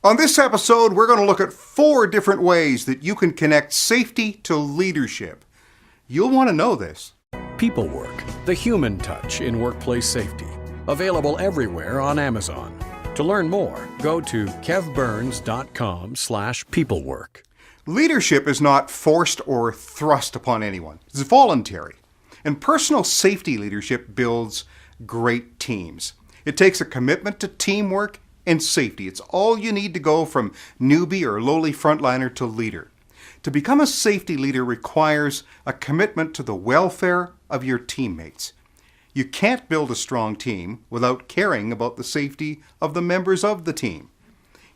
On this episode, we're going to look at 4 different ways that you can connect safety to leadership. You'll want to know this. PeopleWork, the human touch in workplace safety. Available everywhere on Amazon. To learn more, go to kevburns.com/peoplework. Leadership is not forced or thrust upon anyone. It's voluntary. And personal safety leadership builds great teams. It takes a commitment to teamwork and safety. It's all you need to go from newbie or lowly frontliner to leader. To become a safety leader requires a commitment to the welfare of your teammates. You can't build a strong team without caring about the safety of the members of the team.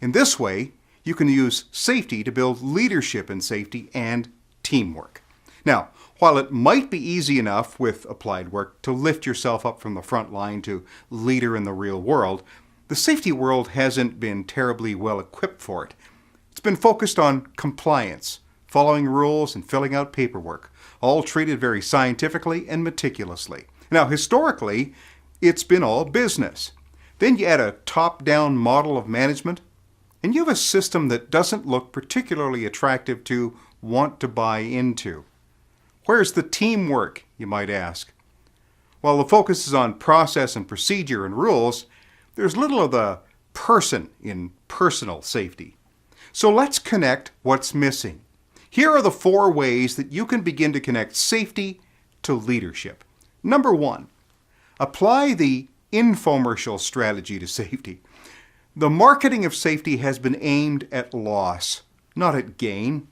In this way, you can use safety to build leadership in safety and teamwork. Now, while it might be easy enough with applied work to lift yourself up from the front line to leader in the real world, the safety world hasn't been terribly well equipped for it. It's been focused on compliance, following rules and filling out paperwork, all treated very scientifically and meticulously. Now, historically, it's been all business. Then you add a top-down model of management, and you have a system that doesn't look particularly attractive to want to buy into. Where's the teamwork, you might ask? While the focus is on process and procedure and rules, there's little of the person in personal safety. So let's connect what's missing. Here are the 4 ways that you can begin to connect safety to leadership. Number 1, apply the infomercial strategy to safety. The marketing of safety has been aimed at loss, not at gain.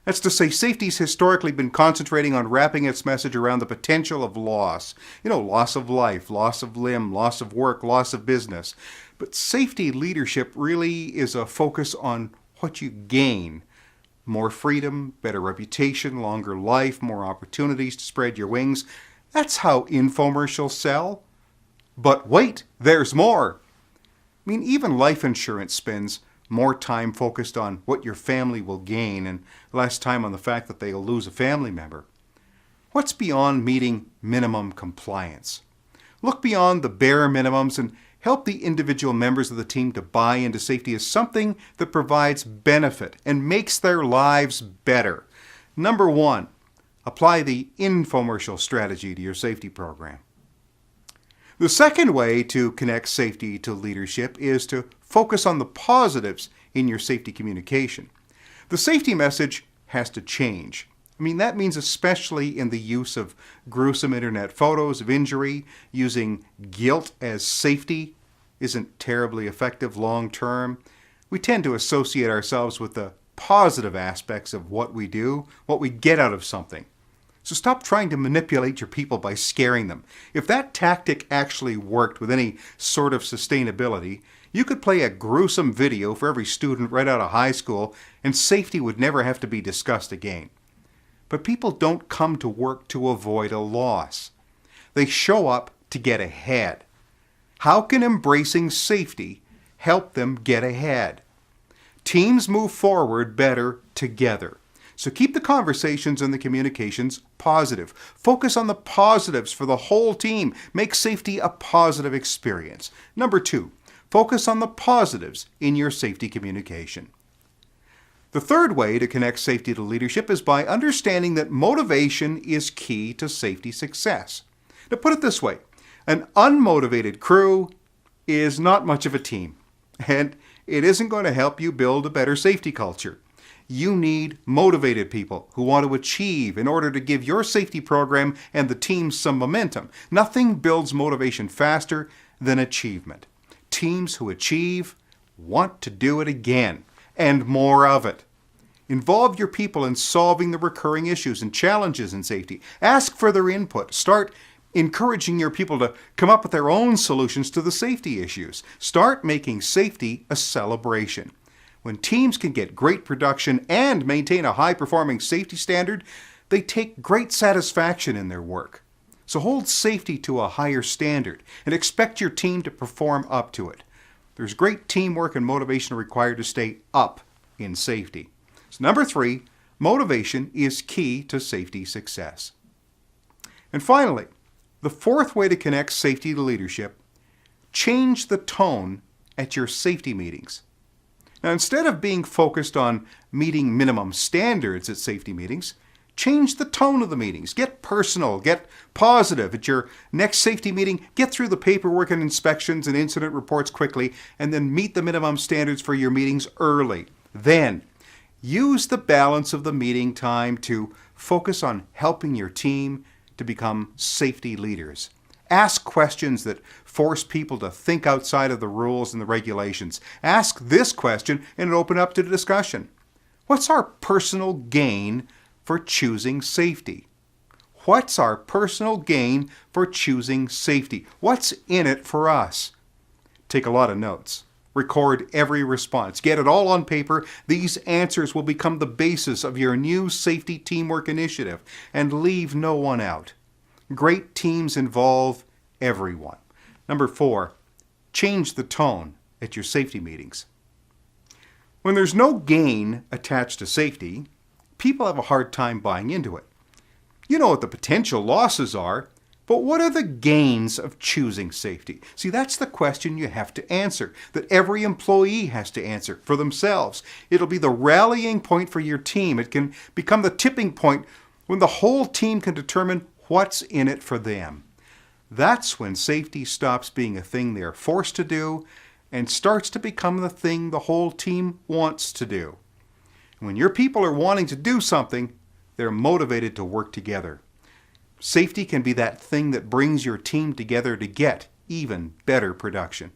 That's to say, safety's historically been concentrating on wrapping its message around the potential of loss. Loss of life, loss of limb, loss of work, loss of business. But safety leadership really is a focus on what you gain. More freedom, better reputation, longer life, more opportunities to spread your wings. That's how infomercials sell. But wait, there's more. Even life insurance spends more time focused on what your family will gain and less time on the fact that they'll lose a family member. What's beyond meeting minimum compliance? Look beyond the bare minimums and help the individual members of the team to buy into safety as something that provides benefit and makes their lives better. Number 1, apply the infomercial strategy to your safety program. The second way to connect safety to leadership is to focus on the positives in your safety communication. The safety message has to change. That means especially in the use of gruesome internet photos of injury. Using guilt as safety isn't terribly effective long term. We tend to associate ourselves with the positive aspects of what we do, what we get out of something. So stop trying to manipulate your people by scaring them. If that tactic actually worked with any sort of sustainability, you could play a gruesome video for every student right out of high school, and safety would never have to be discussed again. But people don't come to work to avoid a loss. They show up to get ahead. How can embracing safety help them get ahead? Teams move forward better together. So keep the conversations and the communications positive. Focus on the positives for the whole team. Make safety a positive experience. Number 2, focus on the positives in your safety communication. The third way to connect safety to leadership is by understanding that motivation is key to safety success. To put it this way, an unmotivated crew is not much of a team, and it isn't going to help you build a better safety culture. You need motivated people who want to achieve in order to give your safety program and the team some momentum. Nothing builds motivation faster than achievement. Teams who achieve want to do it again, and more of it. Involve your people in solving the recurring issues and challenges in safety. Ask for their input. Start encouraging your people to come up with their own solutions to the safety issues. Start making safety a celebration. When teams can get great production and maintain a high-performing safety standard, they take great satisfaction in their work. So hold safety to a higher standard and expect your team to perform up to it. There's great teamwork and motivation required to stay up in safety. So number 3, motivation is key to safety success. And finally, the fourth way to connect safety to leadership, change the tone at your safety meetings. Now, instead of being focused on meeting minimum standards at safety meetings, change the tone of the meetings. Get personal, get positive. At your next safety meeting, get through the paperwork and inspections and incident reports quickly, and then meet the minimum standards for your meetings early. Then, use the balance of the meeting time to focus on helping your team to become safety leaders. Ask questions that force people to think outside of the rules and the regulations. Ask this question and open up to the discussion. What's our personal gain for choosing safety? What's our personal gain for choosing safety? What's in it for us? Take a lot of notes. Record every response. Get it all on paper. These answers will become the basis of your new safety teamwork initiative, and leave no one out. Great teams involve everyone. Number 4, change the tone at your safety meetings. When there's no gain attached to safety, people have a hard time buying into it. You know what the potential losses are, but what are the gains of choosing safety? See, that's the question you have to answer, that every employee has to answer for themselves. It'll be the rallying point for your team. It can become the tipping point when the whole team can determine what's in it for them. That's when safety stops being a thing they're forced to do and starts to become the thing the whole team wants to do. When your people are wanting to do something, they're motivated to work together. Safety can be that thing that brings your team together to get even better production.